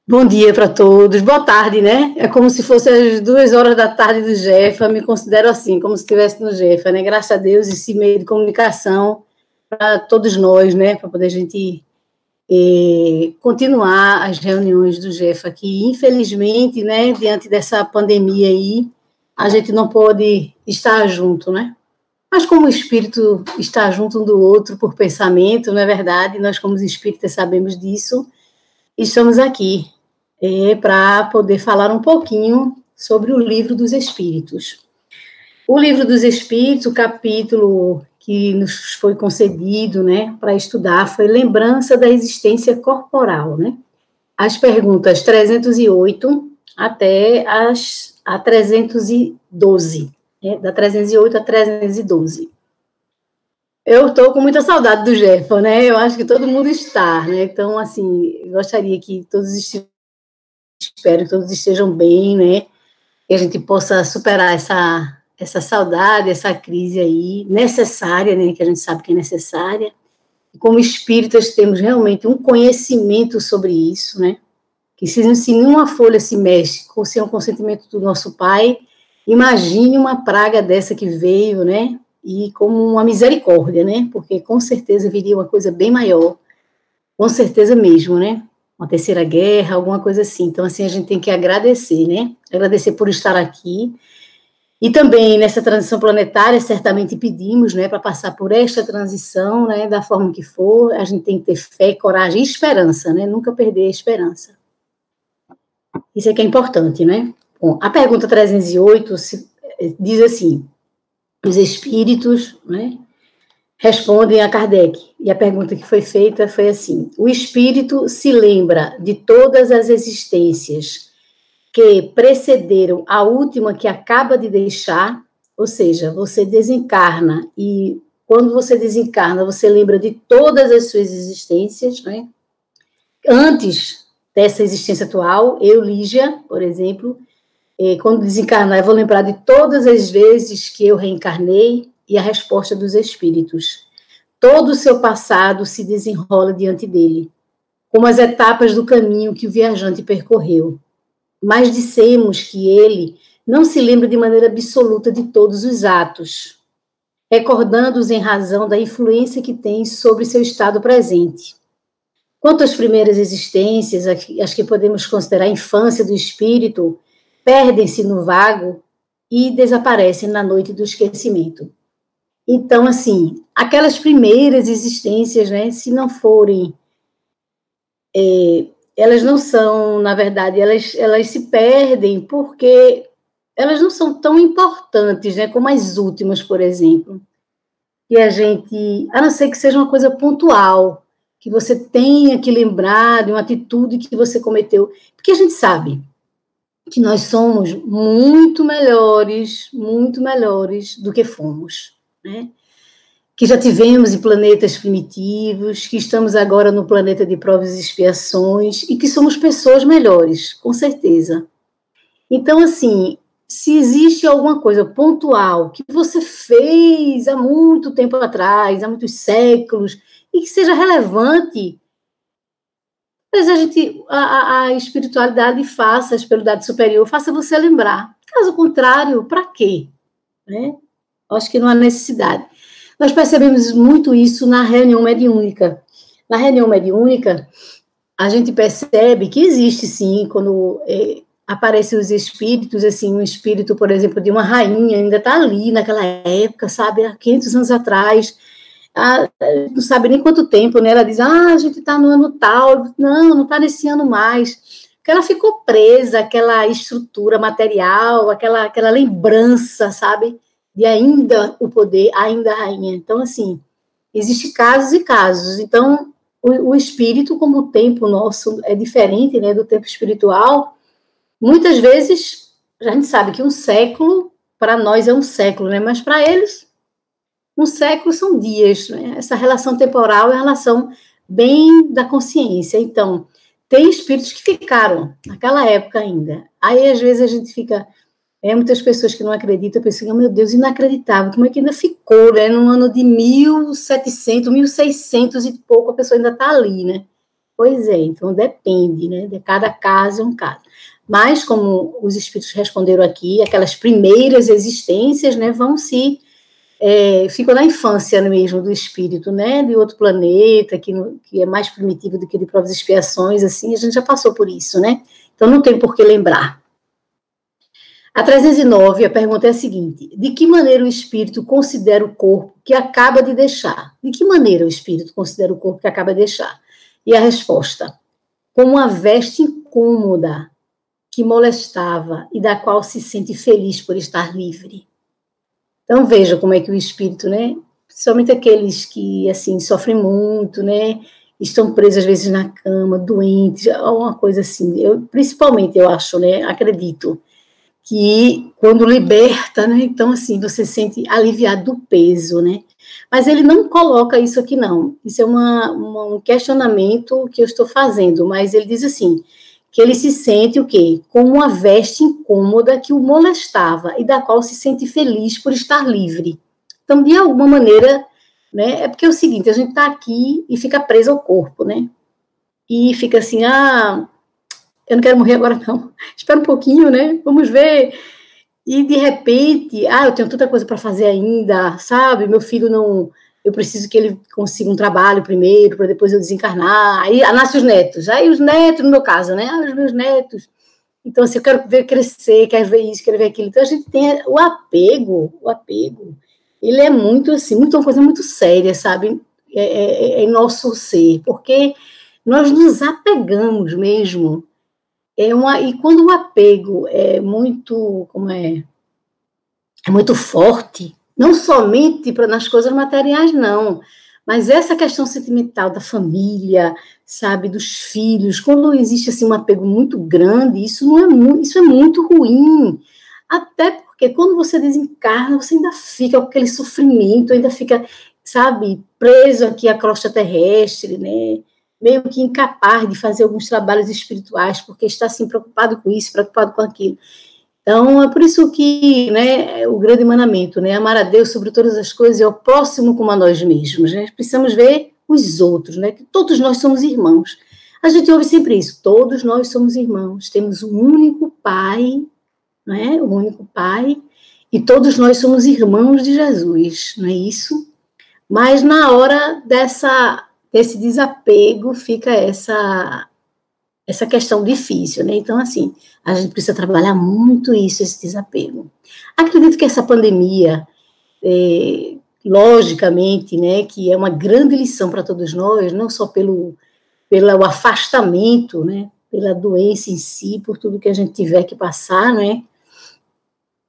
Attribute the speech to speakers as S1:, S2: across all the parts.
S1: Bom dia para todos, boa tarde, né? É como se fosse as 2 horas da tarde do Jefa, me considero assim, como se estivesse no Jefa, né? Graças a Deus, esse meio de comunicação para todos nós, né? Para poder a gente continuar as reuniões do Jefa aqui. Infelizmente, né, diante dessa pandemia aí, a gente não pode estar junto, né? Mas como o espírito está junto um do outro por pensamento, não é verdade? Nós, como espíritas, sabemos disso. Estamos aqui para poder falar um pouquinho sobre o Livro dos Espíritos. O Livro dos Espíritos, o capítulo que nos foi concedido, né, para estudar foi Lembrança da Existência Corporal, né? As perguntas 308 até a 312, né, da 308 a 312. Eu estou com muita saudade do Jefa, né? Eu acho que todo mundo está, né? Então, assim, eu gostaria que espero que todos estejam bem, né? Que a gente possa superar essa saudade, essa crise aí, necessária, né? Que a gente sabe que é necessária. E como espíritas temos realmente um conhecimento sobre isso, né? Que se nenhuma folha se mexe sem o consentimento do nosso Pai, imagine uma praga dessa que veio, né? E como uma misericórdia, né? Porque com certeza viria uma coisa bem maior, com certeza mesmo, né? Uma terceira guerra, alguma coisa assim. Então, assim, a gente tem que agradecer, né? Agradecer por estar aqui. E também, nessa transição planetária, certamente pedimos, né, para passar por esta transição, né, da forma que for, a gente tem que ter fé, coragem e esperança, né? Nunca perder a esperança. Isso é que é importante, né? Bom, a pergunta 308 diz assim, os espíritos, né, respondem a Kardec, e a pergunta que foi feita foi assim, o espírito se lembra de todas as existências que precederam a última que acaba de deixar, ou seja, você desencarna, e quando você desencarna, você lembra de todas as suas existências, né? Antes dessa existência atual, eu, Lígia, por exemplo, quando desencarnar, eu vou lembrar de todas as vezes que eu reencarnei, e a resposta dos espíritos. Todo o seu passado se desenrola diante dele, como as etapas do caminho que o viajante percorreu. Mas dissemos que ele não se lembra de maneira absoluta de todos os atos, recordando-os em razão da influência que tem sobre seu estado presente. Quanto às primeiras existências, as que podemos considerar a infância do espírito, perdem-se no vago e desaparecem na noite do esquecimento. Então, assim, aquelas primeiras existências, né, se não forem, elas não são, na verdade, elas se perdem porque elas não são tão importantes, né, como as últimas, por exemplo. E a gente, a não ser que seja uma coisa pontual, que você tenha que lembrar de uma atitude que você cometeu, porque a gente sabe que nós somos muito melhores do que fomos, né? Que já tivemos em planetas primitivos, que estamos agora no planeta de provas e expiações, e que somos pessoas melhores, com certeza. Então, assim, se existe alguma coisa pontual que você fez há muito tempo atrás, há muitos séculos, e que seja relevante, mas a espiritualidade faça, a espiritualidade superior faça você lembrar. Caso contrário, para quê? Né? Acho que não há necessidade. Nós percebemos muito isso na reunião mediúnica. Na reunião mediúnica, a gente percebe que existe, sim, quando aparecem os espíritos, assim, um espírito, por exemplo, de uma rainha, ainda está ali naquela época, sabe, há 500 anos atrás, não sabe nem quanto tempo, né? Ela diz, a gente está no ano tal, não está nesse ano mais, porque ela ficou presa àquela estrutura material, aquela lembrança, sabe, de ainda o poder, ainda a rainha. Então, assim, existem casos e casos. Então, o espírito, como o tempo nosso é diferente, né, do tempo espiritual, muitas vezes a gente sabe que um século, para nós é um século, né, mas para eles, um século são dias, né? Essa relação temporal é a relação bem da consciência. Então, tem espíritos que ficaram naquela época ainda. Aí, às vezes, a gente fica... muitas pessoas que não acreditam, pensam, meu Deus, inacreditável, como é que ainda ficou, né? No ano de 1700, 1600 e pouco, a pessoa ainda está ali, né? Pois é, então depende, né? De cada caso é um caso. Mas, como os espíritos responderam aqui, aquelas primeiras existências, né, ficam na infância mesmo do espírito, né, de outro planeta, que é mais primitivo do que de provas e expiações, assim, a gente já passou por isso, né? Então não tem por que lembrar. A 309, a pergunta é a seguinte: de que maneira o espírito considera o corpo que acaba de deixar? De que maneira o espírito considera o corpo que acaba de deixar? E a resposta: como uma veste incômoda que molestava e da qual se sente feliz por estar livre. Então veja como é que o espírito, né, principalmente aqueles que assim sofrem muito, né, estão presos às vezes na cama, doentes, uma coisa assim. Principalmente eu acho, né, acredito que quando liberta, né, então assim você se sente aliviado do peso, né. Mas ele não coloca isso aqui não. Isso é um questionamento que eu estou fazendo, mas ele diz assim, que ele se sente o quê? Como uma veste incômoda que o molestava e da qual se sente feliz por estar livre. Então, de alguma maneira, né, é porque é o seguinte, a gente está aqui e fica preso ao corpo, né? E fica assim, eu não quero morrer agora não, espera um pouquinho, né? Vamos ver. E, de repente, eu tenho tanta coisa para fazer ainda, sabe? Meu filho não... Eu preciso que ele consiga um trabalho primeiro, para depois eu desencarnar. Aí nascem os netos. Aí os netos, no meu caso, né? Os meus netos. Então, assim, eu quero ver crescer, quero ver isso, quero ver aquilo. Então, a gente tem o apego, ele é muito, assim, uma coisa muito séria, sabe? Em nosso ser, porque nós nos apegamos mesmo. E quando o apego é muito, é muito forte, não somente nas coisas materiais, não, mas essa questão sentimental da família, sabe, dos filhos, quando existe assim um apego muito grande, isso é muito ruim, até porque quando você desencarna, você ainda fica com aquele sofrimento, ainda fica, sabe, preso aqui à crosta terrestre, né, meio que incapaz de fazer alguns trabalhos espirituais, porque está assim preocupado com isso, preocupado com aquilo. Então, é por isso que, né, o grande mandamento, né, amar a Deus sobre todas as coisas e ao próximo como a nós mesmos, né, precisamos ver os outros, né, que todos nós somos irmãos. A gente ouve sempre isso, todos nós somos irmãos, temos um único Pai, né, um único Pai, e todos nós somos irmãos de Jesus, não é isso? Mas na hora desse desapego fica essa questão difícil, né? Então, assim, a gente precisa trabalhar muito isso, esse desapego. Acredito que essa pandemia, logicamente, né, que é uma grande lição para todos nós, não só pelo afastamento, né, pela doença em si, por tudo que a gente tiver que passar, né,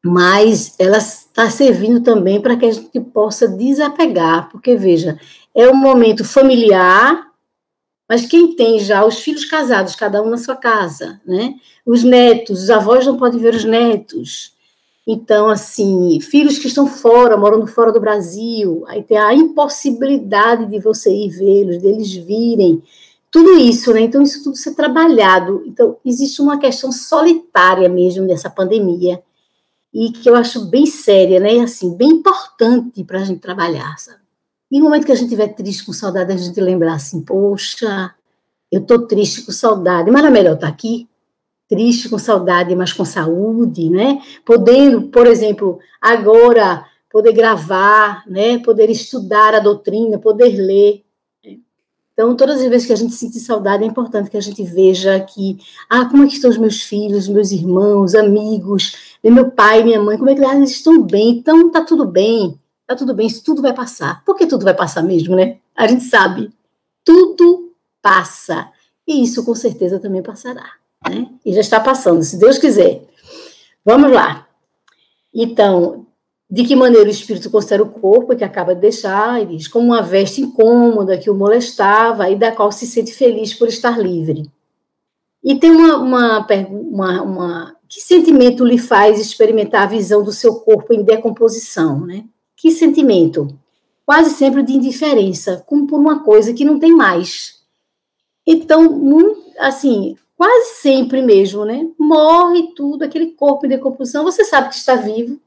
S1: mas ela está servindo também para que a gente possa desapegar, porque, veja, é um momento familiar, mas quem tem já os filhos casados, cada um na sua casa, né? Os netos, os avós não podem ver os netos. Então, assim, filhos que estão fora, morando fora do Brasil, aí tem a impossibilidade de você ir vê-los, deles virem, tudo isso, né? Então, isso tudo ser trabalhado. Então, existe uma questão solitária mesmo dessa pandemia, e que eu acho bem séria, né? E, assim, bem importante para a gente trabalhar, sabe? E no momento que a gente estiver triste, com saudade, a gente lembrar assim, poxa, eu estou triste com saudade, mas não é melhor estar aqui? Triste com saudade, mas com saúde, né? Podendo, por exemplo, agora, poder gravar, né? Poder estudar a doutrina, poder ler. Né? Então, todas as vezes que a gente sente saudade, é importante que a gente veja que, como é que estão os meus filhos, meus irmãos, amigos, meu pai, minha mãe, como é que eles estão bem? Então, está tudo bem. Tá tudo bem, isso tudo vai passar. Por que tudo vai passar mesmo, né? A gente sabe. Tudo passa. E isso, com certeza, também passará. Né? E já está passando, se Deus quiser. Vamos lá. Então, de que maneira o espírito considera o corpo que acaba de deixar? Ele diz, como uma veste incômoda que o molestava e da qual se sente feliz por estar livre. E tem que sentimento lhe faz experimentar a visão do seu corpo em decomposição, né? Que sentimento? Quase sempre de indiferença, como por uma coisa que não tem mais. Então, assim, quase sempre mesmo, né? Morre tudo, aquele corpo em decomposição, você sabe que está vivo,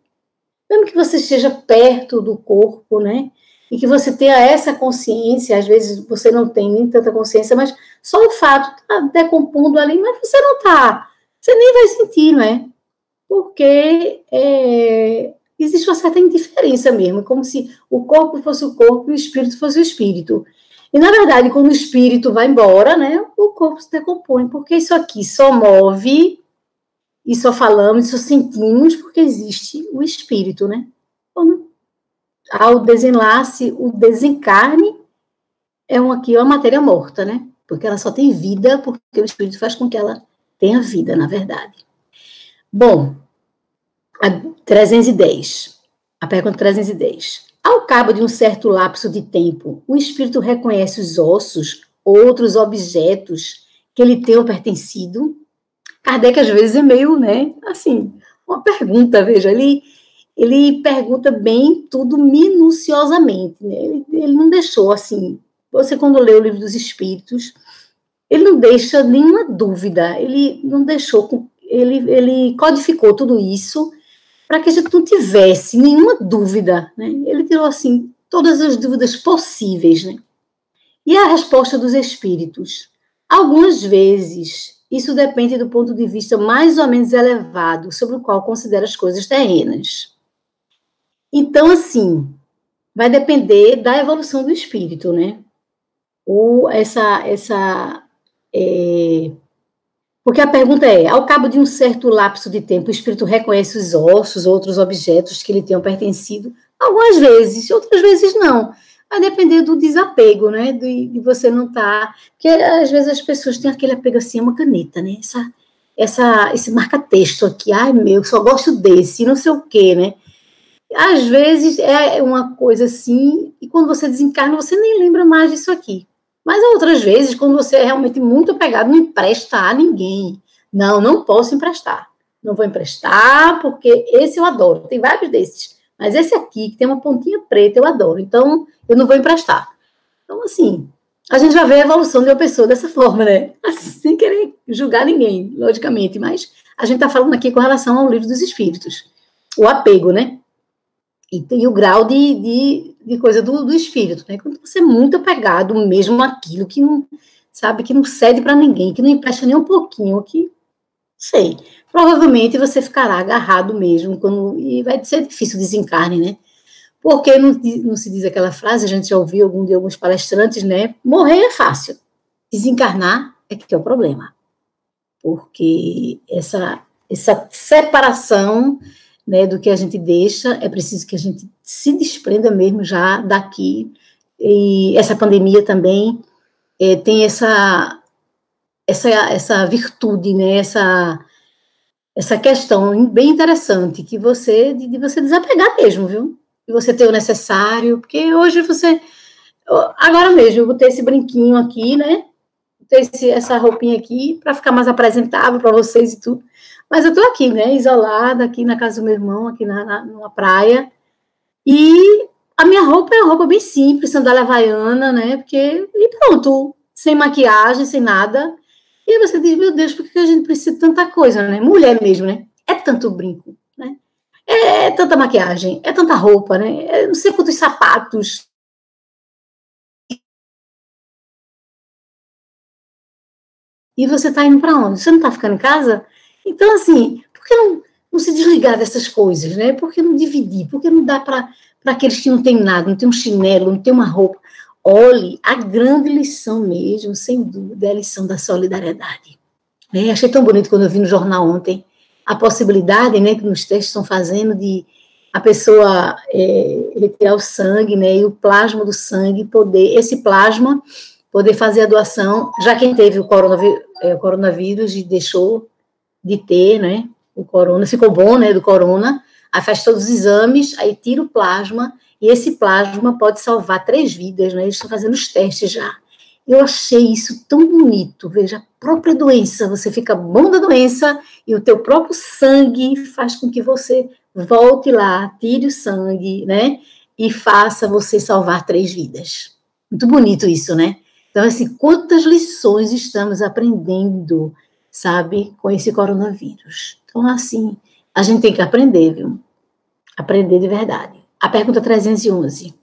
S1: mesmo que você esteja perto do corpo, né? e que você tenha essa consciência, às vezes você não tem nem tanta consciência, mas só o fato está decompondo ali, mas você não está, você nem vai sentir, não é? Porque existe uma certa indiferença mesmo, como se o corpo fosse o corpo e o espírito fosse o espírito. E, na verdade, quando o espírito vai embora, né, o corpo se decompõe, porque isso aqui só move, e só falamos, só sentimos, porque existe o espírito, né? Então, ao desenlace, o desencarne aqui uma matéria morta, né? Porque ela só tem vida, porque o espírito faz com que ela tenha vida, na verdade. Bom, a 310, a pergunta 310. Ao cabo de um certo lapso de tempo, o espírito reconhece os ossos, outros objetos que lhe tenham pertencido? Kardec, às vezes, é meio, né, assim, uma pergunta, veja, ele pergunta bem tudo minuciosamente, né? Ele não deixou, assim, você quando lê o Livro dos Espíritos, ele não deixa nenhuma dúvida, ele não deixou, ele codificou tudo isso para que a gente não tivesse nenhuma dúvida, né? Ele tirou, assim, todas as dúvidas possíveis, né? E a resposta dos espíritos? Algumas vezes, isso depende do ponto de vista mais ou menos elevado, sobre o qual considera as coisas terrenas. Então, assim, vai depender da evolução do espírito, né? Ou porque a pergunta é, ao cabo de um certo lapso de tempo, o espírito reconhece os ossos, outros objetos que lhe tenham pertencido? Algumas vezes, outras vezes não. Vai depender do desapego, né? De você não estar... Porque, às vezes, as pessoas têm aquele apego assim, a uma caneta, né? Esse marca-texto aqui, ai, meu, só gosto desse, não sei o quê, né? Às vezes é uma coisa assim, e quando você desencarna, você nem lembra mais disso aqui. Mas outras vezes, quando você é realmente muito apegado, não empresta a ninguém. Não, não posso emprestar. Não vou emprestar, porque esse eu adoro. Tem vários desses. Mas esse aqui, que tem uma pontinha preta, eu adoro. Então, eu não vou emprestar. Então, assim, a gente já vê a evolução de uma pessoa dessa forma, né? Assim, sem querer julgar ninguém, logicamente. Mas a gente está falando aqui com relação ao Livro dos Espíritos. O apego, né? E tem o grau de coisa do espírito, né? Quando você é muito apegado mesmo àquilo que não, sabe, que não cede para ninguém, que não empresta nem um pouquinho, que, sei, provavelmente você ficará agarrado mesmo, e vai ser difícil o desencarne, né? Porque não se diz aquela frase, a gente já ouviu de alguns palestrantes, né? Morrer é fácil, desencarnar é que é o problema. Porque essa separação, né, do que a gente deixa, é preciso que a gente se desprenda mesmo já daqui, e essa pandemia também tem essa virtude, né, essa questão bem interessante, que de você desapegar mesmo, viu, de você ter o necessário, porque hoje agora mesmo, eu botei esse brinquinho aqui, né, botei essa roupinha aqui, para ficar mais apresentável para vocês e tudo. Mas eu estou aqui, né, isolada, aqui na casa do meu irmão, aqui numa praia, e a minha roupa é uma roupa bem simples, sandália havaiana, né, e pronto, sem maquiagem, sem nada. E aí você diz, meu Deus, por que a gente precisa de tanta coisa, né, mulher mesmo, né, é tanto brinco, né, é tanta maquiagem, é tanta roupa, né, não sei quantos sapatos. E você está indo para onde? Você não está ficando em casa? Então, assim, por que não se desligar dessas coisas, né? Por que não dividir? Por que não dá para aqueles que não têm nada, não tem um chinelo, não tem uma roupa? Olhe, a grande lição mesmo, sem dúvida, é a lição da solidariedade. Né? Achei tão bonito quando eu vi no jornal ontem a possibilidade, né, que nos testes estão fazendo de a pessoa retirar o sangue, né, e o plasma do sangue esse plasma poder fazer a doação, já quem teve o coronavírus e deixou de ter, né, o corona, ficou bom, né, do corona, aí faz todos os exames, aí tira o plasma, e esse plasma pode salvar 3 vidas, né, eles estão fazendo os testes já. Eu achei isso tão bonito, veja, a própria doença, você fica bom da doença, e o teu próprio sangue faz com que você volte lá, tire o sangue, né, e faça você salvar 3 vidas. Muito bonito isso, né? Então, assim, quantas lições estamos aprendendo, sabe, com esse coronavírus. Então, assim, a gente tem que aprender, viu? Aprender de verdade. A pergunta 311.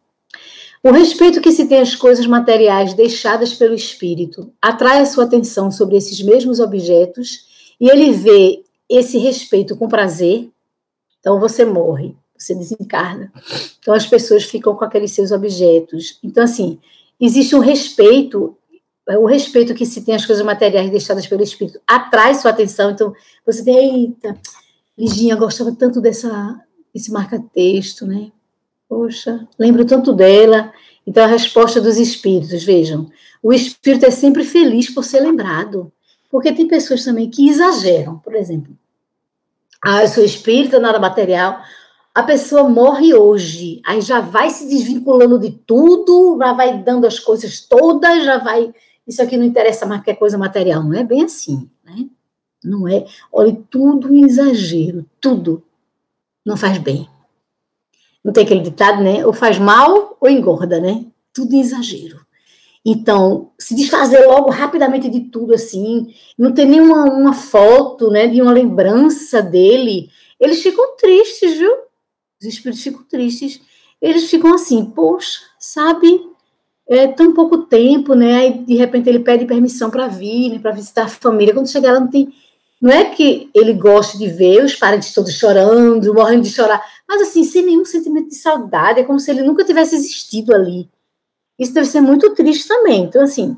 S1: O respeito que se tem às coisas materiais deixadas pelo espírito atrai a sua atenção sobre esses mesmos objetos e ele vê esse respeito com prazer. Então você morre, você desencarna. Então as pessoas ficam com aqueles seus objetos. Então, assim, existe um respeito, o respeito que se tem às coisas materiais deixadas pelo espírito atrai sua atenção. Então você tem, eita, Liginha gostava tanto desse marca-texto, né? Poxa, lembro tanto dela. Então, a resposta dos espíritos, vejam, o espírito é sempre feliz por ser lembrado, porque tem pessoas também que exageram, por exemplo. Eu sou espírita, nada material, a pessoa morre hoje, aí já vai se desvinculando de tudo, já vai dando as coisas todas, já vai, isso aqui não interessa mais que é coisa material, não é bem assim, né? Não é, olha, tudo em exagero, tudo não faz bem. Não tem aquele ditado, né? Ou faz mal ou engorda, né? Tudo em exagero. Então, se desfazer logo rapidamente de tudo assim, não ter nenhuma uma foto, né, de uma lembrança dele, eles ficam tristes, viu? Os espíritos ficam tristes. Eles ficam assim, poxa, sabe, tão pouco tempo, né? Aí, de repente, ele pede permissão para vir, né, para visitar a família. Quando chegar lá, não tem. Não é que ele goste de ver os parentes todos chorando, morrendo de chorar, mas assim, sem nenhum sentimento de saudade, é como se ele nunca tivesse existido ali. Isso deve ser muito triste também. Então, assim,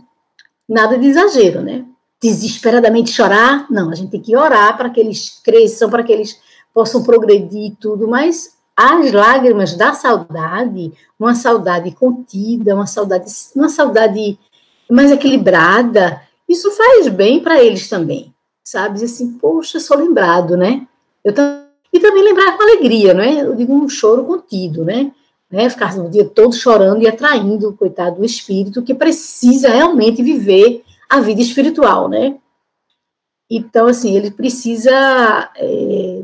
S1: nada de exagero, né? Desesperadamente chorar, não, a gente tem que orar para que eles cresçam, para que eles possam progredir e tudo, mas as lágrimas da saudade, uma saudade contida, uma saudade mais equilibrada, isso faz bem para eles também. Sabe, assim, poxa, sou lembrado, né? E também lembrar com alegria, né? Eu digo um choro contido, né? Ficar o dia todo chorando e atraindo, coitado, do espírito que precisa realmente viver a vida espiritual, né? Então, assim, ele precisa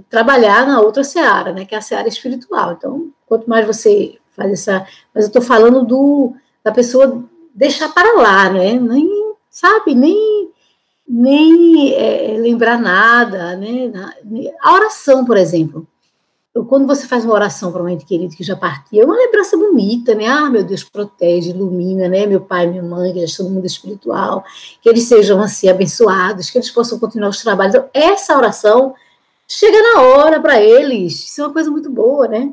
S1: trabalhar na outra seara, né? Que é a seara espiritual. Então, quanto mais você faz essa... Mas eu estou falando da pessoa deixar para lá, né? Nem, sabe, nem lembrar nada, né? A oração, por exemplo. Quando você faz uma oração para um ente querido que já partiu, é uma lembrança bonita, né? Meu Deus, protege, ilumina, né? Meu pai, minha mãe, que já estão no mundo espiritual, que eles sejam assim abençoados, que eles possam continuar os trabalhos. Então, essa oração chega na hora para eles. Isso é uma coisa muito boa, né?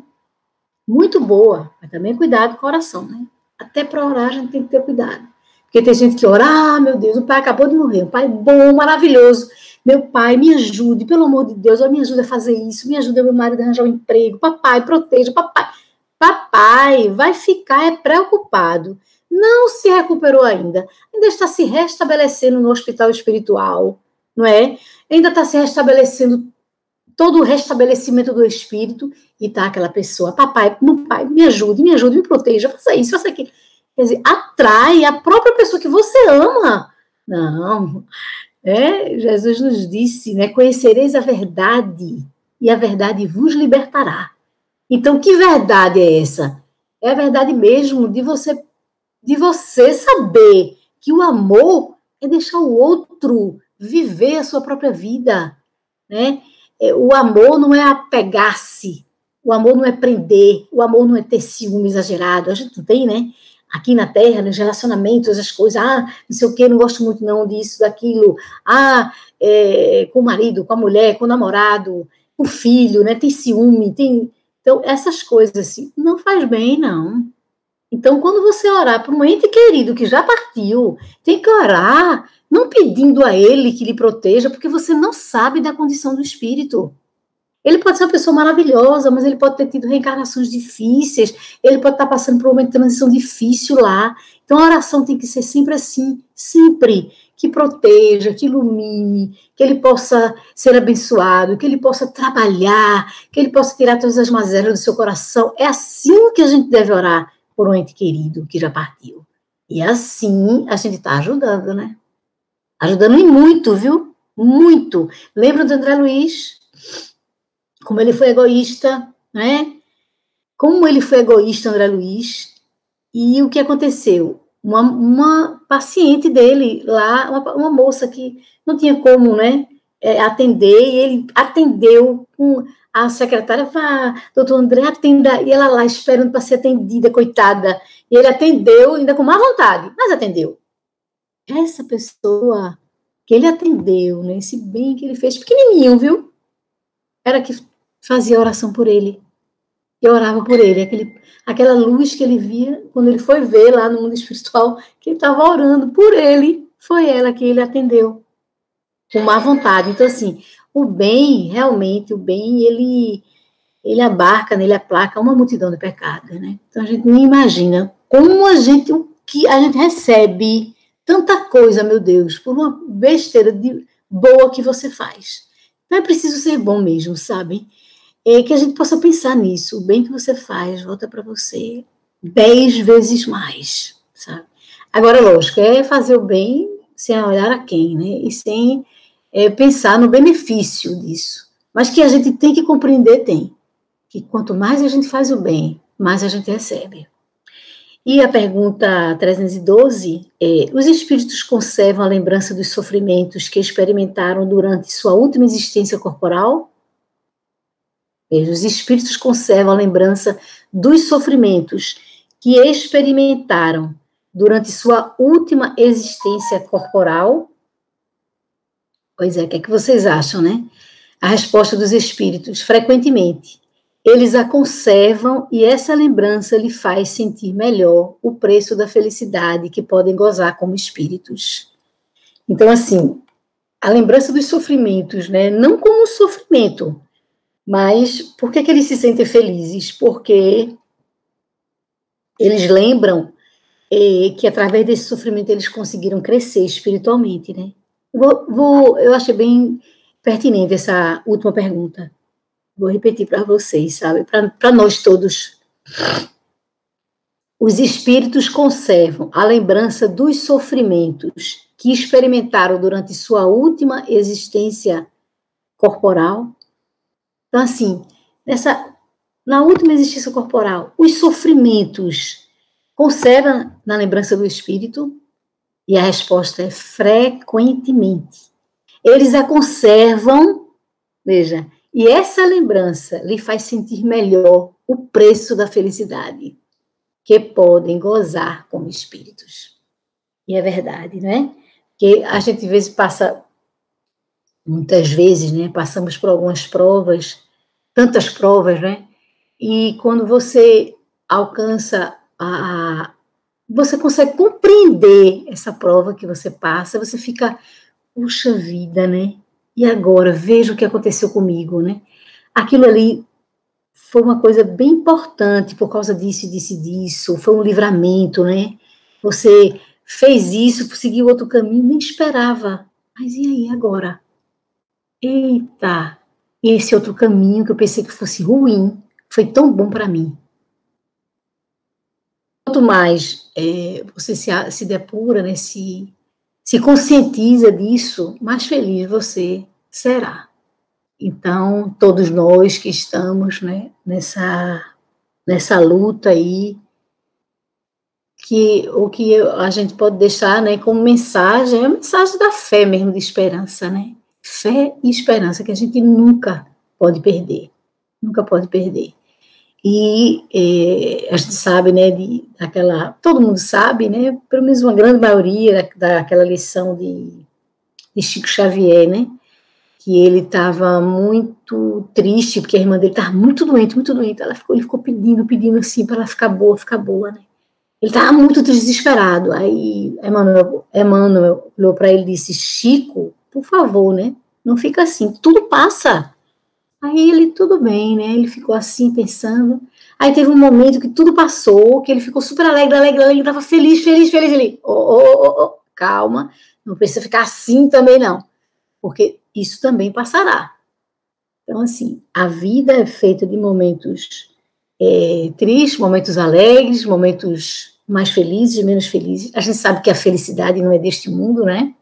S1: Muito boa. Mas também cuidado com a oração, né? Até para orar a gente tem que ter cuidado. Porque tem gente que ora, meu Deus, o pai acabou de morrer, um pai bom, maravilhoso. Meu pai, me ajude, pelo amor de Deus, me ajuda a fazer isso, me ajuda meu marido a arranjar um emprego, papai, proteja, papai. Papai vai ficar preocupado. Não se recuperou ainda está se restabelecendo no hospital espiritual, não é? Ainda está se restabelecendo todo o restabelecimento do espírito e tá aquela pessoa, papai, me ajude, me proteja, faça isso, faça aquilo. Quer dizer, atrai a própria pessoa que você ama. Não, Jesus nos disse, né, conhecereis a verdade e a verdade vos libertará. Então, que verdade é essa? É a verdade mesmo de você saber que o amor é deixar o outro viver a sua própria vida, né? O amor não é apegar-se, o amor não é prender, o amor não é ter ciúme exagerado. A gente não tem, né? Aqui na Terra, nos relacionamentos, as coisas, não sei o quê, não gosto muito não disso, daquilo, com o marido, com a mulher, com o namorado, com o filho, né, tem ciúme, então, essas coisas assim, não faz bem, não. Então, quando você orar para um ente querido que já partiu, tem que orar, não pedindo a ele que lhe proteja, porque você não sabe da condição do espírito. Ele pode ser uma pessoa maravilhosa, mas ele pode ter tido reencarnações difíceis, ele pode estar passando por um momento de transição difícil lá. Então, a oração tem que ser sempre assim, sempre, que proteja, que ilumine, que ele possa ser abençoado, que ele possa trabalhar, que ele possa tirar todas as mazelas do seu coração. É assim que a gente deve orar por um ente querido que já partiu. E assim a gente está ajudando, né? Ajudando e muito, viu? Muito. Lembra do André Luiz? Como ele foi egoísta, né? Como ele foi egoísta, André Luiz. E o que aconteceu? Uma paciente dele lá, uma moça que não tinha como, né? atender, e ele atendeu com a secretária, fala, doutor André, atenda, e ela lá esperando para ser atendida, coitada, e ele atendeu, ainda com má vontade, mas atendeu. Essa pessoa que ele atendeu, né, esse bem que ele fez, pequenininho, viu? Era que fazia oração por ele, e orava por ele, aquela luz que ele via, quando ele foi ver lá no mundo espiritual, que ele estava orando por ele, foi ela que ele atendeu, com má vontade. Então, assim, o bem, realmente, o bem, ele abarca, ele aplaca uma multidão de pecados, né? Então, a gente nem imagina como o que a gente recebe tanta coisa, meu Deus, por uma besteira boa que você faz. Não é preciso ser bom mesmo, sabe? É que a gente possa pensar nisso. O bem que você faz volta para você 10 vezes mais, sabe? Agora, lógico, é fazer o bem sem olhar a quem, né? E sem pensar no benefício disso. Mas que a gente tem que compreender, que quanto mais a gente faz o bem, mais a gente recebe. E a pergunta 312 é: os espíritos conservam a lembrança dos sofrimentos que experimentaram durante sua última existência corporal? Os espíritos conservam a lembrança dos sofrimentos que experimentaram durante sua última existência corporal? Pois é, o que é que vocês acham, né? A resposta dos espíritos: frequentemente. Eles a conservam e essa lembrança lhe faz sentir melhor o preço da felicidade que podem gozar como espíritos. Então, assim, a lembrança dos sofrimentos, né? Não como sofrimento, mas por que eles se sentem felizes? Porque eles lembram que através desse sofrimento eles conseguiram crescer espiritualmente, né? Eu achei bem pertinente essa última pergunta. Vou repetir para vocês, sabe? Para nós todos. Os espíritos conservam a lembrança dos sofrimentos que experimentaram durante sua última existência corporal. Então, assim, na última existência corporal, os sofrimentos conservam na lembrança do espírito? E a resposta é frequentemente. Eles a conservam, veja, e essa lembrança lhe faz sentir melhor o preço da felicidade que podem gozar como espíritos. E é verdade, não é? Porque a gente, às vezes, muitas vezes, né, passamos por algumas provas, tantas provas, né? E quando você alcança você consegue compreender essa prova que você passa, você fica, puxa vida, né? E agora, veja o que aconteceu comigo, né? Aquilo ali foi uma coisa bem importante por causa disso, foi um livramento, né? Você fez isso, seguiu outro caminho, nem esperava. Mas e aí agora? Eita, esse outro caminho que eu pensei que fosse ruim, foi tão bom para mim. Quanto mais você se depura, né, se conscientiza disso, mais feliz você será. Então, todos nós que estamos, né, nessa luta aí, o que a gente pode deixar, né, como mensagem, é a mensagem da fé mesmo, de esperança, né? Fé e esperança que a gente nunca pode perder. Nunca pode perder. E a gente sabe, né, todo mundo sabe, né, pelo menos uma grande maioria daquela lição de Chico Xavier, né, que ele estava muito triste, porque a irmã dele estava muito doente, ele ficou pedindo assim, para ela ficar boa, né. Ele estava muito desesperado, aí Emmanuel olhou para ele e disse: Chico, por favor, né, não fica assim, tudo passa. Aí ele, tudo bem, né, ele ficou assim, pensando, aí teve um momento que tudo passou, que ele ficou super alegre, estava feliz, ele, calma, não precisa ficar assim também não, porque isso também passará. Então, assim, a vida é feita de momentos tristes, momentos alegres, momentos mais felizes, menos felizes. A gente sabe que a felicidade não é deste mundo, né?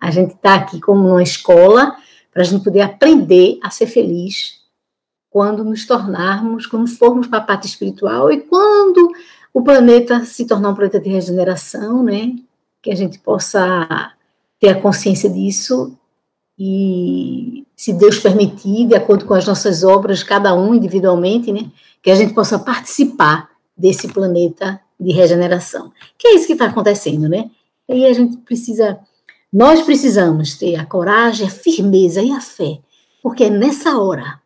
S1: A gente está aqui como numa escola para a gente poder aprender a ser feliz quando formos para a parte espiritual e quando o planeta se tornar um planeta de regeneração, né? Que a gente possa ter a consciência disso e, se Deus permitir, de acordo com as nossas obras, cada um individualmente, né, que a gente possa participar desse planeta de regeneração. Que é isso que está acontecendo, né? E aí a gente precisa, nós precisamos ter a coragem, a firmeza e a fé, porque é nessa hora,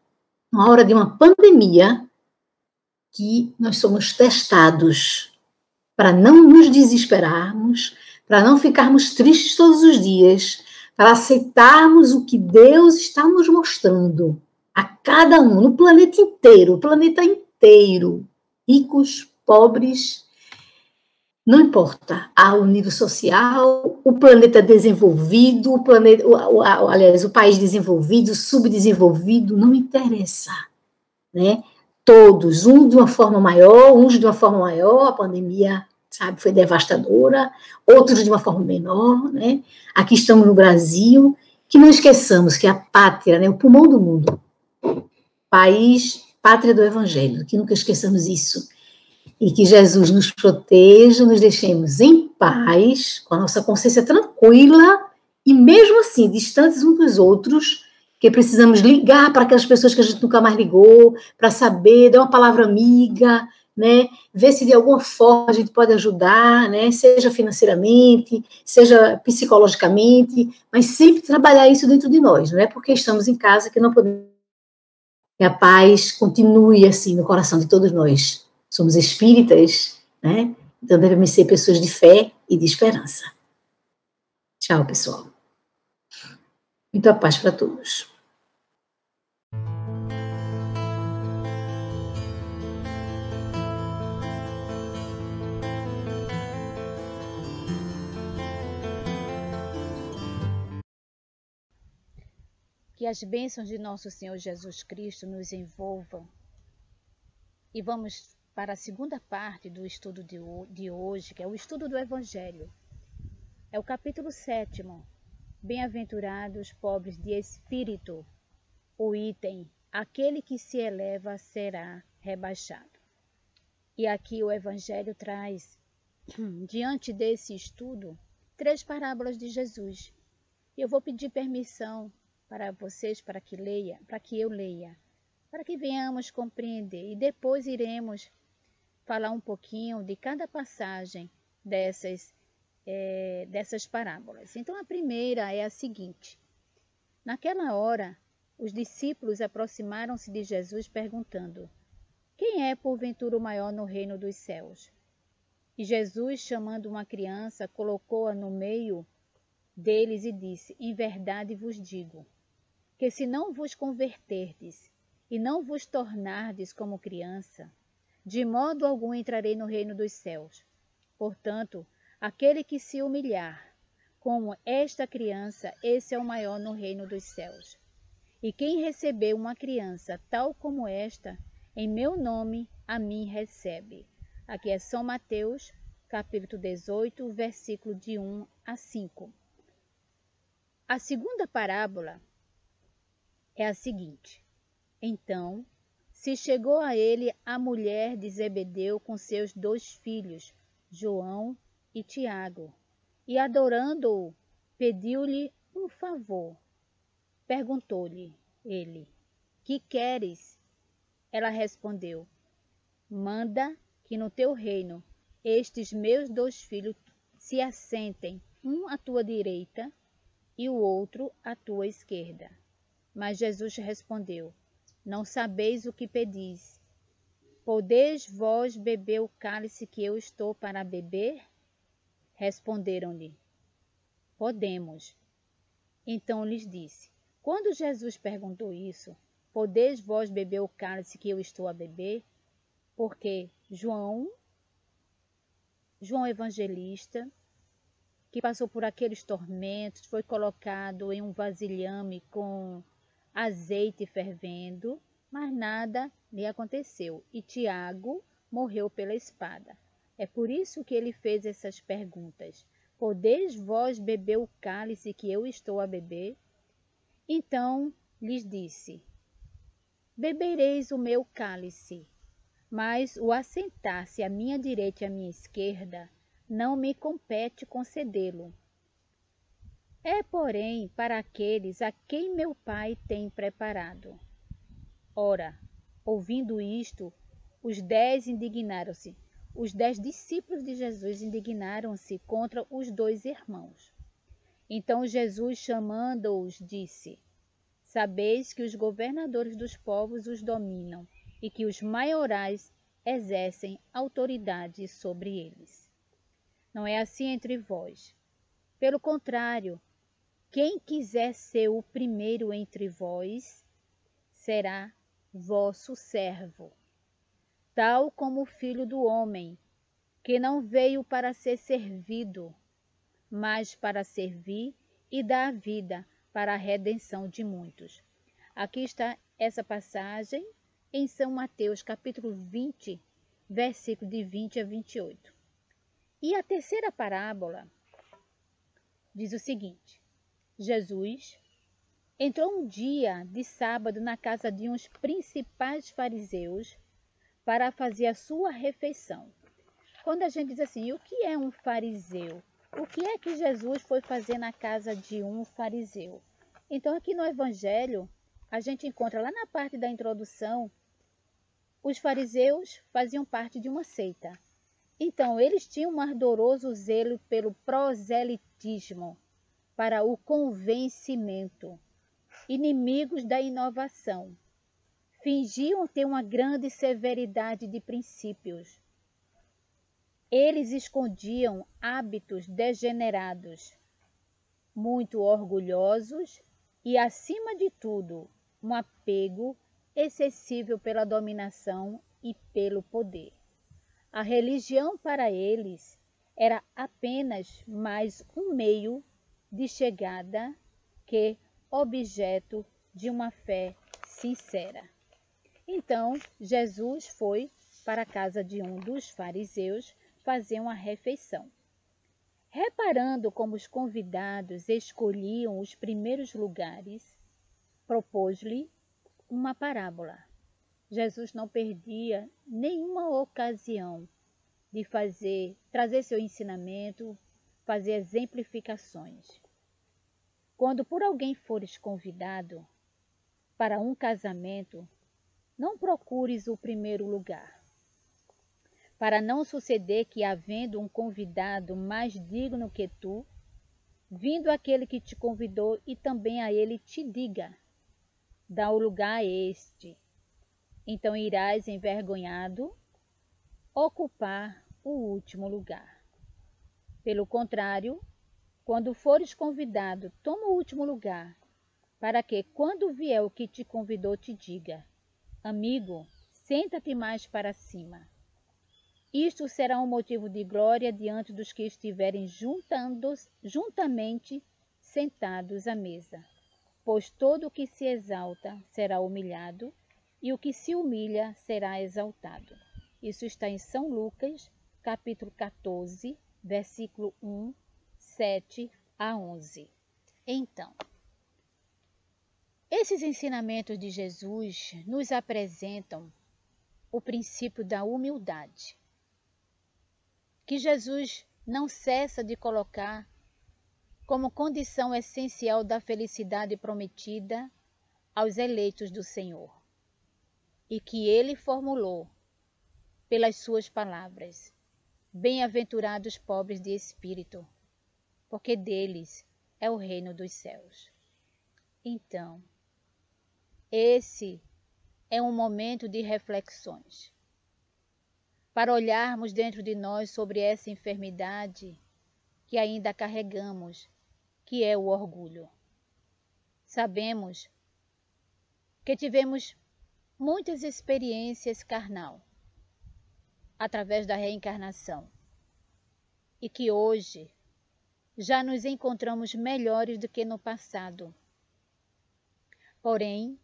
S1: uma hora de uma pandemia, que nós somos testados para não nos desesperarmos, para não ficarmos tristes todos os dias, para aceitarmos o que Deus está nos mostrando a cada um, no planeta inteiro, ricos, pobres, não importa, há o nível social, o planeta desenvolvido, aliás, o país desenvolvido, subdesenvolvido, não interessa, né? Todos, uns de uma forma maior, a pandemia, sabe, foi devastadora, outros de uma forma menor, né? Aqui estamos no Brasil, que não esqueçamos que a pátria, né, o pulmão do mundo, país, pátria do Evangelho, que nunca esqueçamos isso, e que Jesus nos proteja, nos deixemos em paz, com a nossa consciência tranquila, e mesmo assim, distantes uns dos outros, que precisamos ligar para aquelas pessoas que a gente nunca mais ligou, para saber, dar uma palavra amiga, né? Ver se de alguma forma a gente pode ajudar, né? Seja financeiramente, seja psicologicamente, mas sempre trabalhar isso dentro de nós, não é porque estamos em casa que não podemos. Que a paz continue assim no coração de todos nós. Somos espíritas, né? Então devemos ser pessoas de fé e de esperança. Tchau, pessoal. Muita paz para todos.
S2: Que as bênçãos de nosso Senhor Jesus Cristo nos envolvam. E vamos para a segunda parte do estudo de hoje, que é o estudo do Evangelho. É o capítulo 7º. Bem-aventurados pobres de espírito. O item, aquele que se eleva será rebaixado. E aqui o Evangelho traz, diante desse estudo, 3 parábolas de Jesus. E eu vou pedir permissão para vocês, para que eu leia, para que venhamos compreender. E depois iremos falar um pouquinho de cada passagem dessas parábolas. Então, a primeira é a seguinte. Naquela hora, os discípulos aproximaram-se de Jesus perguntando: quem é, porventura, o maior no reino dos céus? E Jesus, chamando uma criança, colocou-a no meio deles e disse: em verdade vos digo, que se não vos converterdes e não vos tornardes como criança, de modo algum entrarei no reino dos céus. Portanto, aquele que se humilhar como esta criança, esse é o maior no reino dos céus. E quem receber uma criança tal como esta, em meu nome, a mim recebe. Aqui é São Mateus, capítulo 18, versículo de 1 a 5. A segunda parábola é a seguinte. Então, se chegou a ele a mulher de Zebedeu com seus 2 filhos, João e Tiago, e adorando-o, pediu-lhe um favor. Perguntou-lhe ele: que queres? Ela respondeu: manda que no teu reino estes meus 2 filhos se assentem, um à tua direita e o outro à tua esquerda. Mas Jesus respondeu: não sabeis o que pedis. Podeis vós beber o cálice que eu estou para beber? Responderam-lhe: podemos. Então lhes disse: quando Jesus perguntou isso, podeis vós beber o cálice que eu estou a beber? Porque João Evangelista, que passou por aqueles tormentos, foi colocado em um vasilhame com azeite fervendo, mas nada lhe aconteceu. E Tiago morreu pela espada. É por isso que ele fez essas perguntas. Podeis vós beber o cálice que eu estou a beber? Então lhes disse: bebereis o meu cálice, mas o assentar-se à minha direita e à minha esquerda não me compete concedê-lo. É, porém, para aqueles a quem meu Pai tem preparado. Ora, ouvindo isto, os 10 indignaram-se. Os 10 discípulos de Jesus indignaram-se contra os 2 irmãos. Então Jesus, chamando-os, disse: Sabeis que os governadores dos povos os dominam e que os maiorais exercem autoridade sobre eles. Não é assim entre vós. Pelo contrário, quem quiser ser o primeiro entre vós, será vosso servo, tal como o Filho do Homem, que não veio para ser servido, mas para servir e dar a vida para a redenção de muitos. Aqui está essa passagem em São Mateus, capítulo 20, versículo de 20 a 28. E a terceira parábola diz o seguinte: Jesus entrou um dia de sábado na casa de uns principais fariseus para fazer a sua refeição. Quando a gente diz assim, o que é um fariseu? O que é que Jesus foi fazer na casa de um fariseu? Então, aqui no Evangelho, a gente encontra lá na parte da introdução, os fariseus faziam parte de uma seita. Então, eles tinham um ardoroso zelo pelo proselitismo, para o convencimento, inimigos da inovação. Fingiam ter uma grande severidade de princípios. Eles escondiam hábitos degenerados, muito orgulhosos e, acima de tudo, um apego excessivo pela dominação e pelo poder. A religião para eles era apenas mais um meio de chegada que objeto de uma fé sincera. Então, Jesus foi para a casa de um dos fariseus fazer uma refeição. Reparando como os convidados escolhiam os primeiros lugares, propôs-lhe uma parábola. Jesus não perdia nenhuma ocasião de trazer seu ensinamento, fazer exemplificações. Quando por alguém fores convidado para um casamento, não procures o primeiro lugar, para não suceder que, havendo um convidado mais digno que tu, vindo aquele que te convidou e também a ele te diga, dá o lugar a este. Então irás envergonhado ocupar o último lugar. Pelo contrário, quando fores convidado, toma o último lugar, para que, quando vier o que te convidou, te diga, amigo, senta-te mais para cima. Isto será um motivo de glória diante dos que estiverem juntamente sentados à mesa. Pois todo o que se exalta será humilhado, e o que se humilha será exaltado. Isso está em São Lucas, capítulo 14, versículo 1, 7 a 11. Então, esses ensinamentos de Jesus nos apresentam o princípio da humildade, que Jesus não cessa de colocar como condição essencial da felicidade prometida aos eleitos do Senhor, e que ele formulou pelas suas palavras: bem-aventurados pobres de espírito, porque deles é o reino dos céus. Então, esse é um momento de reflexões, para olharmos dentro de nós sobre essa enfermidade que ainda carregamos, que é o orgulho. Sabemos que tivemos muitas experiências carnal através da reencarnação e que hoje já nos encontramos melhores do que no passado. Porém,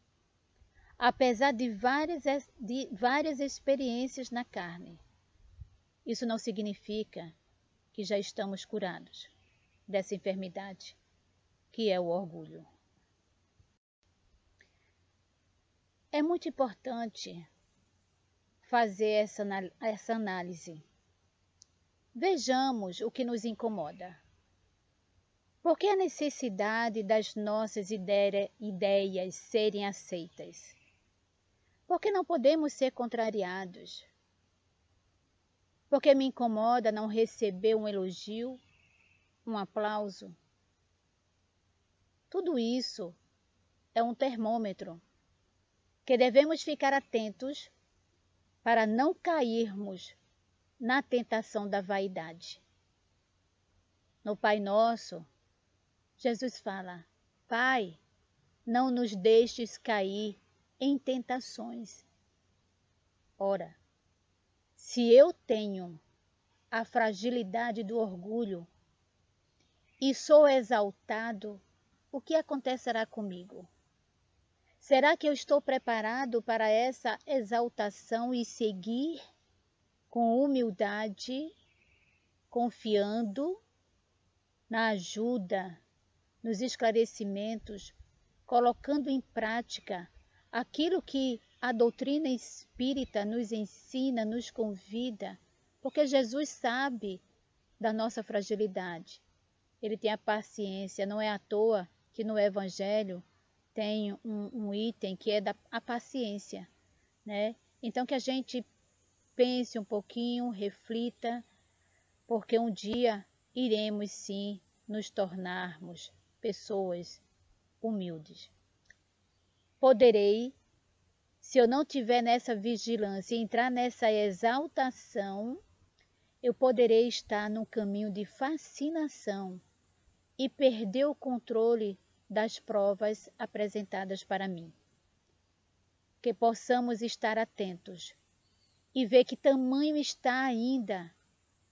S2: apesar de várias experiências na carne, isso não significa que já estamos curados dessa enfermidade, que é o orgulho. É muito importante fazer essa análise. Vejamos o que nos incomoda. Por que a necessidade das nossas ideias serem aceitas? Por que não podemos ser contrariados? Por que me incomoda não receber um elogio, um aplauso? Tudo isso é um termômetro que devemos ficar atentos para não cairmos na tentação da vaidade. No Pai Nosso, Jesus fala: Pai, não nos deixes cair em tentações. Ora, se eu tenho a fragilidade do orgulho e sou exaltado, o que acontecerá comigo? Será que eu estou preparado para essa exaltação e seguir com humildade, confiando na ajuda, nos esclarecimentos, colocando em prática aquilo que a doutrina espírita nos ensina, nos convida, porque Jesus sabe da nossa fragilidade. Ele tem a paciência, não é à toa que no Evangelho tem um item que é a paciência, né? Então que a gente pense um pouquinho, reflita, porque um dia iremos sim nos tornarmos pessoas humildes. Poderei, se eu não tiver nessa vigilância e entrar nessa exaltação, eu poderei estar num caminho de fascinação e perder o controle das provas apresentadas para mim. Que possamos estar atentos e ver que tamanho está ainda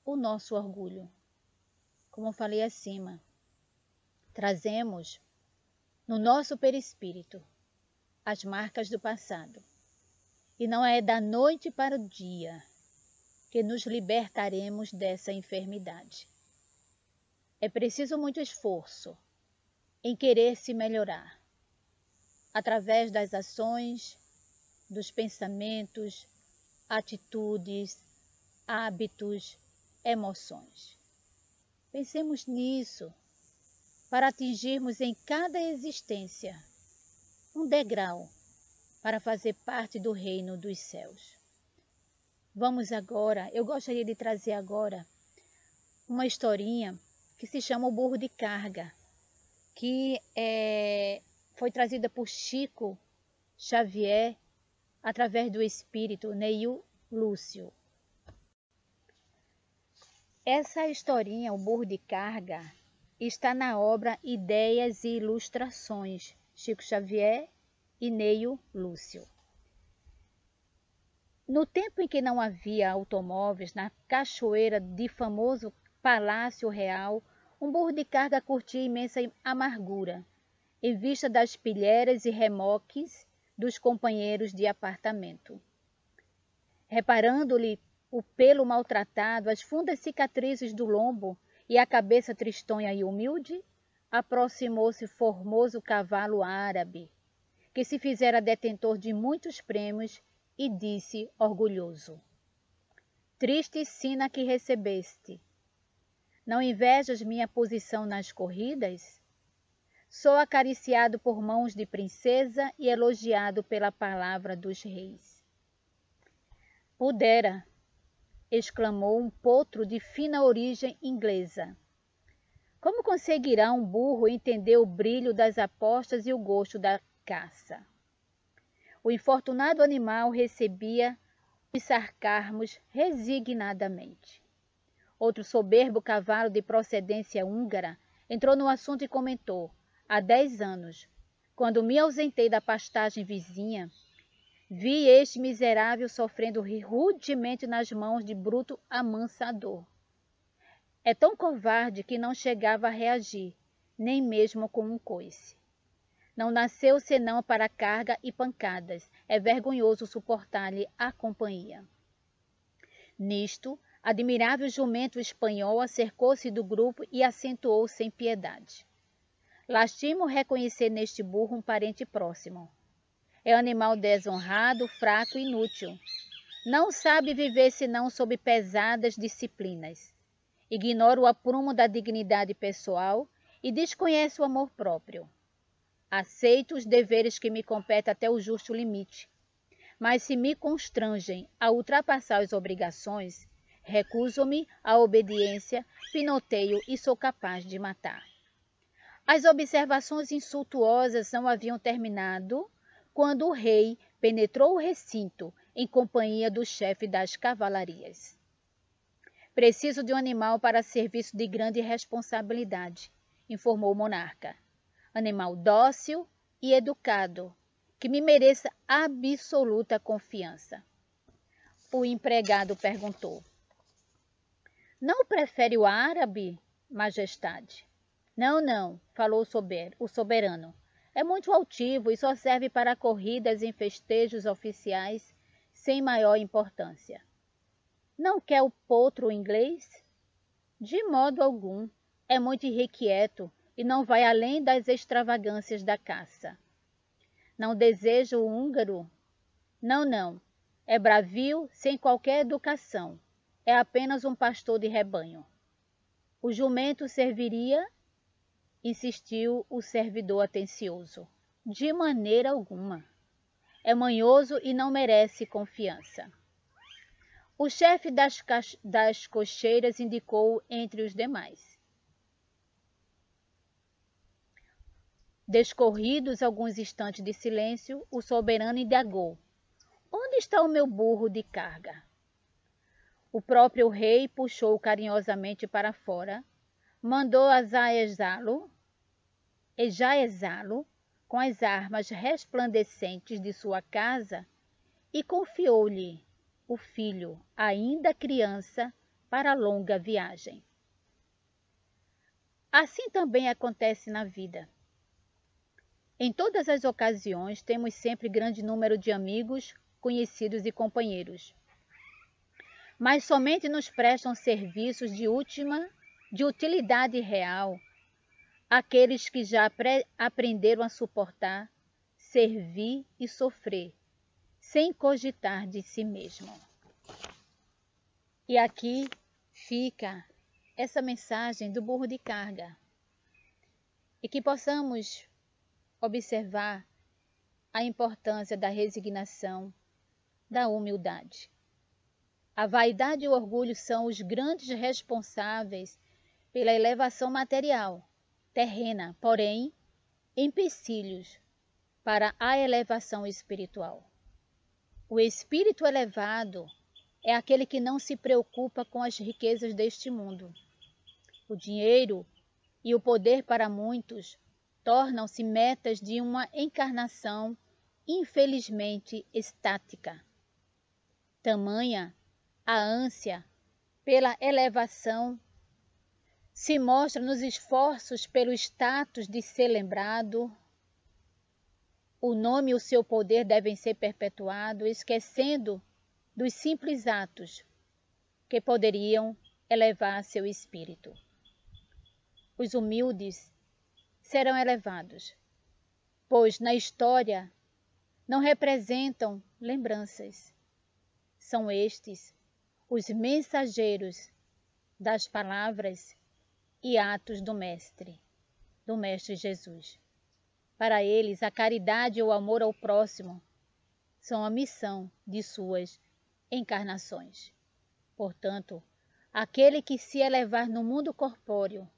S2: o nosso orgulho. Como eu falei acima, trazemos no nosso perispírito as marcas do passado. E não é da noite para o dia que nos libertaremos dessa enfermidade. É preciso muito esforço em querer se melhorar, através das ações, dos pensamentos, atitudes, hábitos, emoções. Pensemos nisso para atingirmos em cada existência um degrau para fazer parte do reino dos céus. Vamos agora, eu gostaria de trazer agora uma historinha que se chama O Burro de Carga, que foi trazida por Chico Xavier através do espírito Neil Lúcio. Essa historinha, O Burro de Carga, está na obra Ideias e Ilustrações, Chico Xavier e Neil Lúcio. No tempo em que não havia automóveis, na cachoeira de famoso Palácio Real, um burro de carga curtia imensa amargura, em vista das pilheiras e remoques dos companheiros de apartamento. Reparando-lhe o pelo maltratado, as fundas cicatrizes do lombo e a cabeça tristonha e humilde, aproximou-se formoso cavalo árabe, que se fizera detentor de muitos prêmios, e disse orgulhoso: Triste sina que recebeste. Não invejas minha posição nas corridas? Sou acariciado por mãos de princesa e elogiado pela palavra dos reis. Pudera, exclamou um potro de fina origem inglesa. Como conseguirá um burro entender o brilho das apostas e o gosto da caça? O infortunado animal recebia os sarcasmos resignadamente. Outro soberbo cavalo de procedência húngara entrou no assunto e comentou: há 10 anos, quando me ausentei da pastagem vizinha, vi este miserável sofrendo rudemente nas mãos de bruto amansador. É tão covarde que não chegava a reagir, nem mesmo com um coice. Não nasceu senão para carga e pancadas. É vergonhoso suportar-lhe a companhia. Nisto, admirável jumento espanhol acercou-se do grupo e acentuou sem piedade. Lastimo reconhecer neste burro um parente próximo. É animal desonrado, fraco e inútil. Não sabe viver senão sob pesadas disciplinas. Ignora o aprumo da dignidade pessoal e desconhece o amor próprio. Aceito os deveres que me competem até o justo limite, mas se me constrangem a ultrapassar as obrigações, recuso-me à obediência, pinoteio e sou capaz de matar. As observações insultuosas não haviam terminado quando o rei penetrou o recinto em companhia do chefe das cavalarias. Preciso de um animal para serviço de grande responsabilidade, informou o monarca. Animal dócil e educado, que me mereça absoluta confiança. O empregado perguntou. Não prefere o árabe, majestade? Não, falou o soberano. É muito altivo e só serve para corridas em festejos oficiais sem maior importância. Não quer o potro inglês? De modo algum. É muito irrequieto e não vai além das extravagâncias da caça. Não deseja o húngaro? Não. É bravio, sem qualquer educação. É apenas um pastor de rebanho. O jumento serviria? Insistiu o servidor atencioso. De maneira alguma. É manhoso e não merece confiança. O chefe das cocheiras indicou entre os demais. Descorridos alguns instantes de silêncio, o soberano indagou. Onde está o meu burro de carga? O próprio rei puxou-o carinhosamente para fora, mandou ajaezá-lo com as armas resplandecentes de sua casa e confiou-lhe o filho, ainda criança, para a longa viagem. Assim também acontece na vida. Em todas as ocasiões, temos sempre grande número de amigos, conhecidos e companheiros. Mas somente nos prestam serviços de utilidade real aqueles que já aprenderam a suportar, servir e sofrer, sem cogitar de si mesmo. E aqui fica essa mensagem do burro de carga. E que possamos observar a importância da resignação, da humildade. A vaidade e o orgulho são os grandes responsáveis pela elevação material, terrena, porém, empecilhos para a elevação espiritual. O espírito elevado é aquele que não se preocupa com as riquezas deste mundo. O dinheiro e o poder para muitos tornam-se metas de uma encarnação infelizmente estática. Tamanha a ânsia pela elevação se mostra nos esforços pelo status de ser lembrado. O nome e o seu poder devem ser perpetuados, esquecendo dos simples atos que poderiam elevar seu espírito. Os humildes serão elevados, pois na história não representam lembranças. São estes os mensageiros das palavras e atos do Mestre Jesus. Para eles, a caridade e o amor ao próximo são a missão de suas encarnações. Portanto, aquele que se elevar no mundo corpóreo,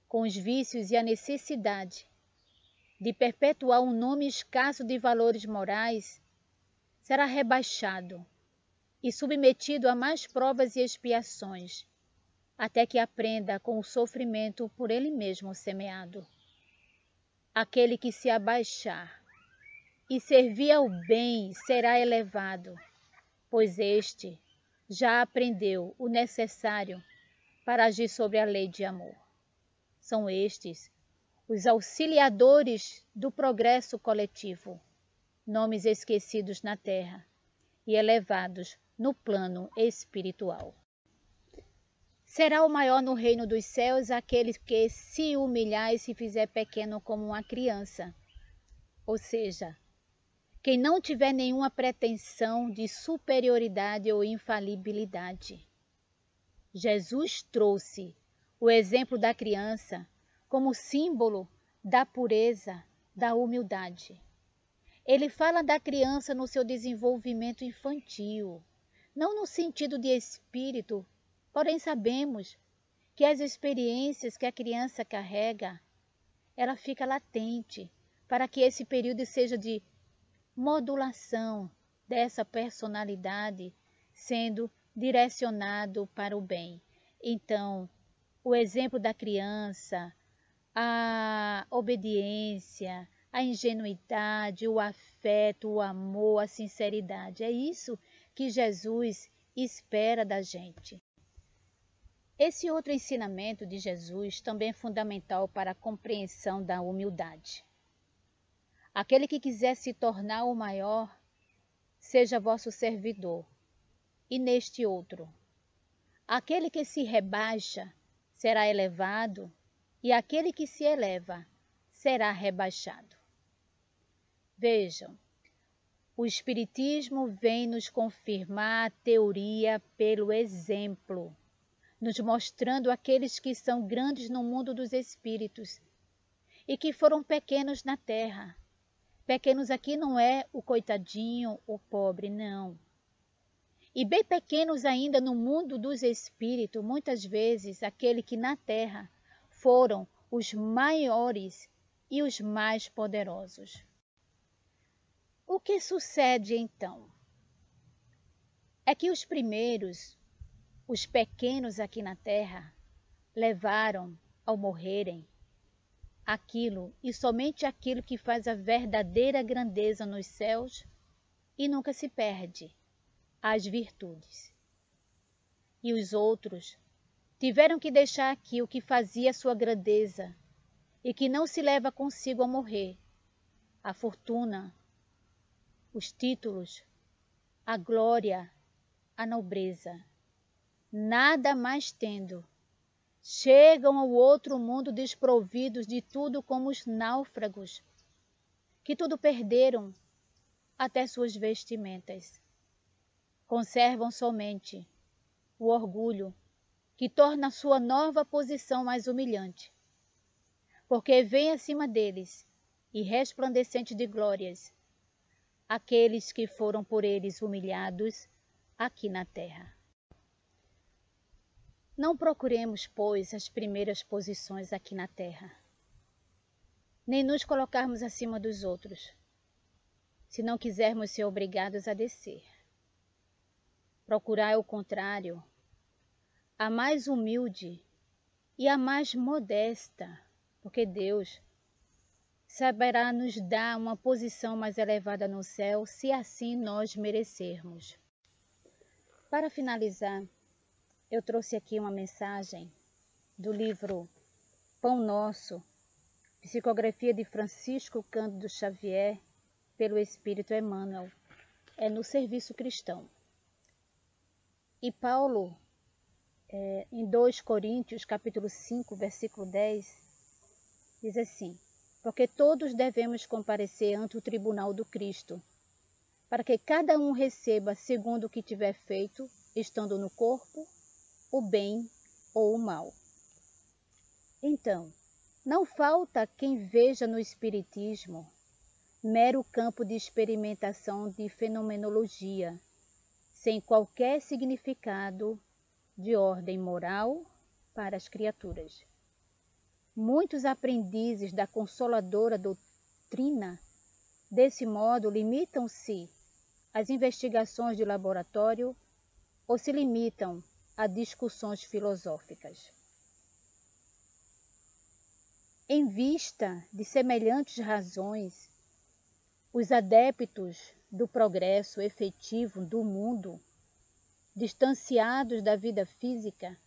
S2: com os vícios e a necessidade de perpetuar um nome escasso de valores morais, será rebaixado e submetido a mais provas e expiações, até que aprenda com o sofrimento por ele mesmo semeado. Aquele que se abaixar e servir ao bem será elevado, pois este já aprendeu o necessário para agir sobre a lei de amor. São estes os auxiliadores do progresso coletivo, nomes esquecidos na terra e elevados no plano espiritual. Será o maior no reino dos céus aquele que se humilhar e se fizer pequeno como uma criança. Ou seja, quem não tiver nenhuma pretensão de superioridade ou infalibilidade. Jesus trouxe o exemplo da criança como símbolo da pureza, da humildade. Ele fala da criança no seu desenvolvimento infantil, não no sentido de espírito, porém sabemos que as experiências que a criança carrega, ela fica latente para que esse período seja de modulação dessa personalidade sendo direcionado para o bem. Então, o exemplo da criança, a obediência, a ingenuidade, o afeto, o amor, a sinceridade. É isso que Jesus espera da gente. Esse outro ensinamento de Jesus também é fundamental para a compreensão da humildade. Aquele que quiser se tornar o maior, seja vosso servidor. E neste outro, aquele que se rebaixa será elevado, e aquele que se eleva será rebaixado. Vejam, o Espiritismo vem nos confirmar a teoria pelo exemplo, nos mostrando aqueles que são grandes no mundo dos espíritos e que foram pequenos na terra. Pequenos aqui não é o coitadinho, o pobre, não. E bem pequenos ainda no mundo dos espíritos, muitas vezes aquele que na terra foram os maiores e os mais poderosos. O que sucede então? É que os primeiros, os pequenos aqui na terra, levaram ao morrerem aquilo e somente aquilo que faz a verdadeira grandeza nos céus e nunca se perde, as virtudes. E os outros tiveram que deixar aqui o que fazia sua grandeza e que não se leva consigo ao morrer, a fortuna, os títulos, a glória, a nobreza. Nada mais tendo, chegam ao outro mundo desprovidos de tudo como os náufragos, que tudo perderam, até suas vestimentas. Conservam somente o orgulho, que torna a sua nova posição mais humilhante, porque vem acima deles, e resplandecente de glórias, aqueles que foram por eles humilhados aqui na terra. Não procuremos, pois, as primeiras posições aqui na terra, nem nos colocarmos acima dos outros, se não quisermos ser obrigados a descer. Procurai o contrário, a mais humilde e a mais modesta, porque Deus saberá nos dar uma posição mais elevada no céu, se assim nós merecermos. Para finalizar, eu trouxe aqui uma mensagem do livro Pão Nosso, psicografia de Francisco Cândido Xavier, pelo Espírito Emmanuel, é no Serviço Cristão. E Paulo, em 2 Coríntios, capítulo 5, versículo 10, diz assim: porque todos devemos comparecer ante o tribunal do Cristo, para que cada um receba segundo o que tiver feito, estando no corpo, o bem ou o mal. Então, não falta quem veja no Espiritismo mero campo de experimentação de fenomenologia, sem qualquer significado de ordem moral para as criaturas. Muitos aprendizes da consoladora doutrina, desse modo, limitam-se às investigações de laboratório ou se limitam a discussões filosóficas. Em vista de semelhantes razões, os adeptos do progresso efetivo do mundo, distanciados da vida física,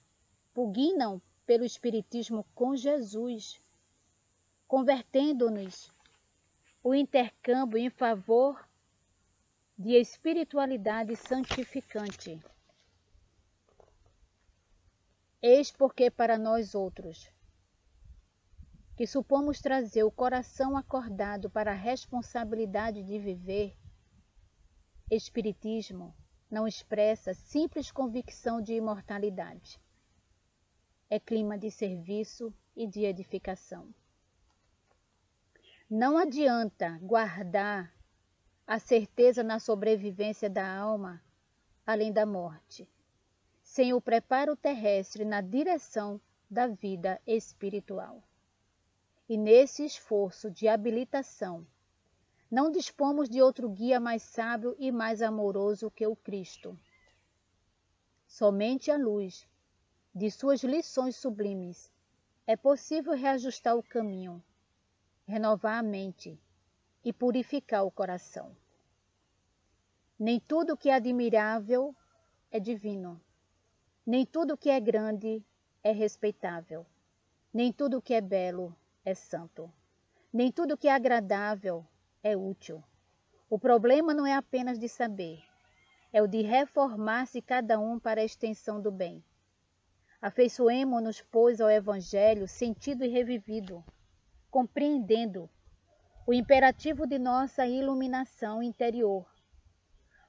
S2: pugnam pelo Espiritismo com Jesus, convertendo-nos o intercâmbio em favor de espiritualidade santificante. Eis porque para nós outros, que supomos trazer o coração acordado para a responsabilidade de viver, Espiritismo não expressa simples convicção de imortalidade, é clima de serviço e de edificação. Não adianta guardar a certeza na sobrevivência da alma além da morte, sem o preparo terrestre na direção da vida espiritual. E nesse esforço de habilitação, não dispomos de outro guia mais sábio e mais amoroso que o Cristo. Somente à luz de suas lições sublimes é possível reajustar o caminho, renovar a mente e purificar o coração. Nem tudo que é admirável é divino, nem tudo que é grande é respeitável, nem tudo que é belo é santo, nem tudo que é agradável é útil. O problema não é apenas de saber, é o de reformar-se cada um para a extensão do bem. Afeiçoemo-nos, pois, ao Evangelho sentido e revivido, compreendendo o imperativo de nossa iluminação interior,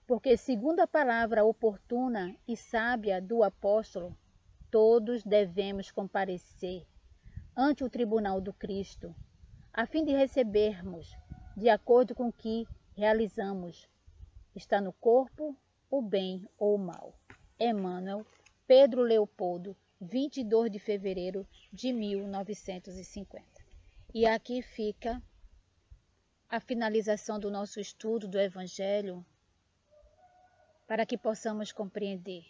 S2: porque, segundo a palavra oportuna e sábia do apóstolo, todos devemos comparecer ante o tribunal do Cristo, a fim de recebermos, de acordo com o que realizamos, está no corpo o bem ou o mal. Emmanuel, Pedro Leopoldo, 22 de fevereiro de 1950. E aqui fica a finalização do nosso estudo do Evangelho, para que possamos compreender,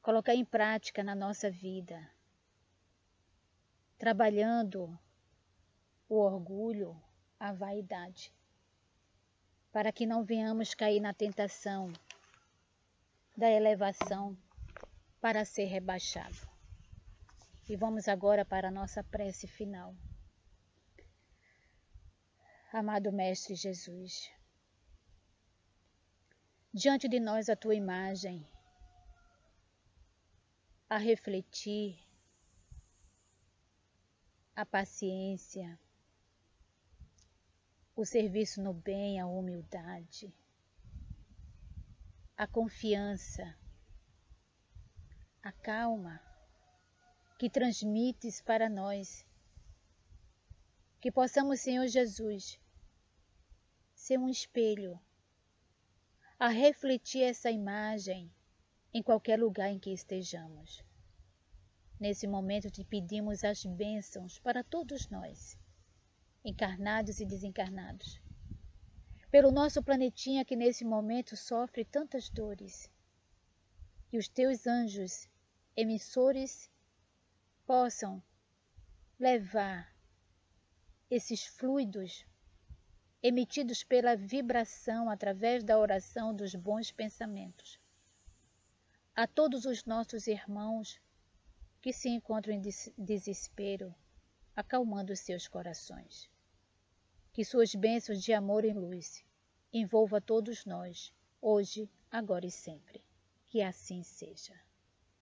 S2: colocar em prática na nossa vida, trabalhando o orgulho, a vaidade, para que não venhamos cair na tentação da elevação para ser rebaixado. E vamos agora para a nossa prece final. Amado Mestre Jesus, diante de nós a tua imagem, a refletir, a paciência, o serviço no bem, a humildade, a confiança, a calma que transmites para nós, que possamos, Senhor Jesus, ser um espelho, a refletir essa imagem em qualquer lugar em que estejamos. Nesse momento te pedimos as bênçãos para todos nós, encarnados e desencarnados, pelo nosso planetinha que nesse momento sofre tantas dores, que os teus anjos emissores possam levar esses fluidos emitidos pela vibração através da oração dos bons pensamentos a todos os nossos irmãos que se encontram em desespero, acalmando seus corações. Que suas bênçãos de amor e luz envolva todos nós, hoje, agora e sempre. Que assim seja.